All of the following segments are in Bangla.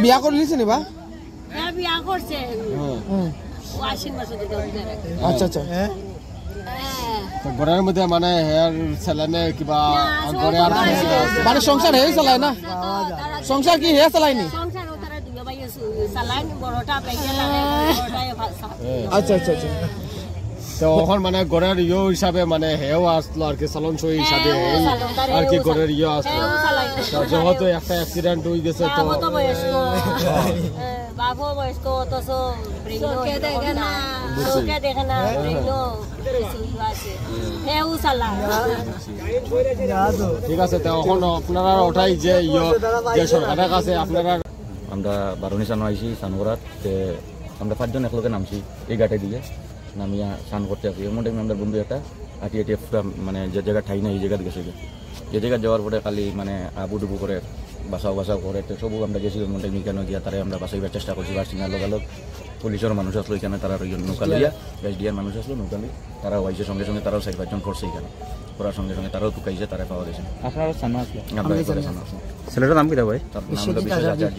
বিয়া করে নিছে নি বা বিয়া করছে আশ্বিন মাসে আচ্ছা আচ্ছা ঘরের মধ্যে মানে হেয়ার স্যালানে কিবা ঘরে আর মানে সংসার হে চালায় না সংসার কি হে চালায়নি আচ্ছা আচ্ছা আচ্ছা তো এখন মানে ঘরের ইয়ে হিসাবে মানে হেও আসলো আর কি সালন সই হিসাবে আর কি ঘরের ইয়ে আসলো যেহেতু একটা অ্যাক্সিডেন্ট হয়ে গেছে তো বাবু বয়স্ক অথচ দেখে না ঠিক আছে তো এখন আপনারা ওটাই যে যে সরকারের কাছে আপনারা আমরা বারুনি সানো আইসি স্নান করার আমরা 5 জন একলগে নামছি এই ঘাটে দিয়ে নামিয়া স্নান করতে আসি এর মধ্যে আমাদের বন্ধু একটা আটিয়ে মানে যে জায়গা ঠাই না এই জায়গা গেছে যে জায়গা যাওয়ার পরে খালি মানে আবুডুবু করে বাসাও করে তো সবু আমরা গেছি ওর মধ্যে কেন গিয়া তারা আমরা বাসাইবার চেষ্টা করছি বাসি না লোক পুলিশের মানুষ আসলো এখানে তারা নৌকা লইয়া এসডিআর মানুষ আসলো নৌকা লই তারা হয়েছে সঙ্গে সঙ্গে তারাও 4-5 জন করছে এখানে করার সঙ্গে সঙ্গে তারাও টুকাইছে তারা পাওয়া গেছে আপনারা সানো আসলো ছেলেটার নাম কি দা ভাই তার নাম হলো বিশ্বজিৎ আচার্য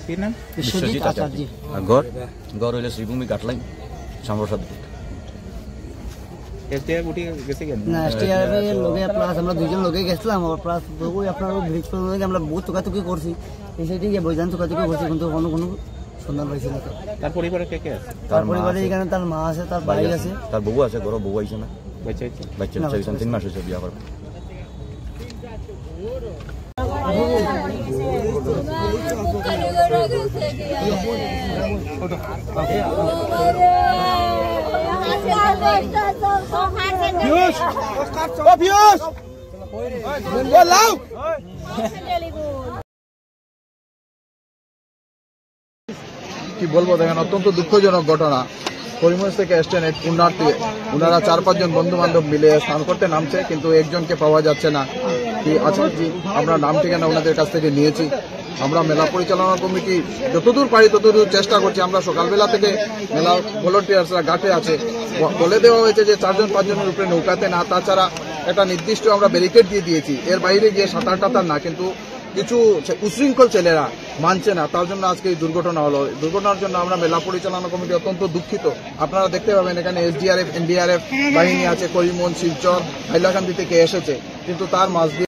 কি নাম বিশ্বজিৎ আচার্য আর ঘর হইলে শ্রীভূমি ঘাটলাই সামরসাদ এসটিআর বুটি গেছে কেন না এসটিআর এর লগে প্লাস আমরা দুইজন লগে গেছিলাম আর প্লাস ওই আপনার ব্রিজ করে আমরা বহুত তোকাতুকি করছি এই সাইডে গিয়ে বইজান তোকাতুকি করছি কিন্তু কোনো সন্ধান পাইছি না তার পরিবারে কে আছে তার পরিবারে এখানে তার মা আছে তার ভাই আছে তার বউ আছে ঘরে বউ আইছে না বাচ্চা 3 মাস হয়েছে বিয়া করা কি বলবো দেখেন অত্যন্ত দুঃখজনক ঘটনা করিমগঞ্জ থেকে এসছেন এক পুণ্যার্থী ওনারা 4-5 জন বন্ধু বান্ধব মিলে স্নান করতে নামছে কিন্তু একজনকে পাওয়া যাচ্ছে না কি আচার্যজি আমরা নাম ঠিকানা ওনাদের কাছ থেকে নিয়েছি আমরা মেলা পরিচালনা কমিটি যতদূর পারি ততদূর চেষ্টা করছি আমরা সকালবেলা থেকে মেলা ভলেন্টিয়ার্সরা ঘাটে আছে বলে দেওয়া হয়েছে যে 4-5 জনের উপরে নৌকাতে না তাছাড়া একটা নির্দিষ্ট আমরা ব্যারিকেড দিয়ে দিয়েছি এর বাইরে গিয়ে সাঁতার টাতার না কিন্তু কিছু উশৃঙ্খল ছেলেরা মানছে না তার জন্য আজকে এই দুর্ঘটনা হলো দুর্ঘটনার জন্য আমরা মেলা পরিচালনা কমিটি অত্যন্ত দুঃখিত আপনারা দেখতে পাবেন এখানে এসডিআরএফ এনডিআরএফ বাহিনী আছে করিমগঞ্জ শিলচর হাইলাকান্দি থেকে এসেছে কিন্তু তার মাঝ দিয়ে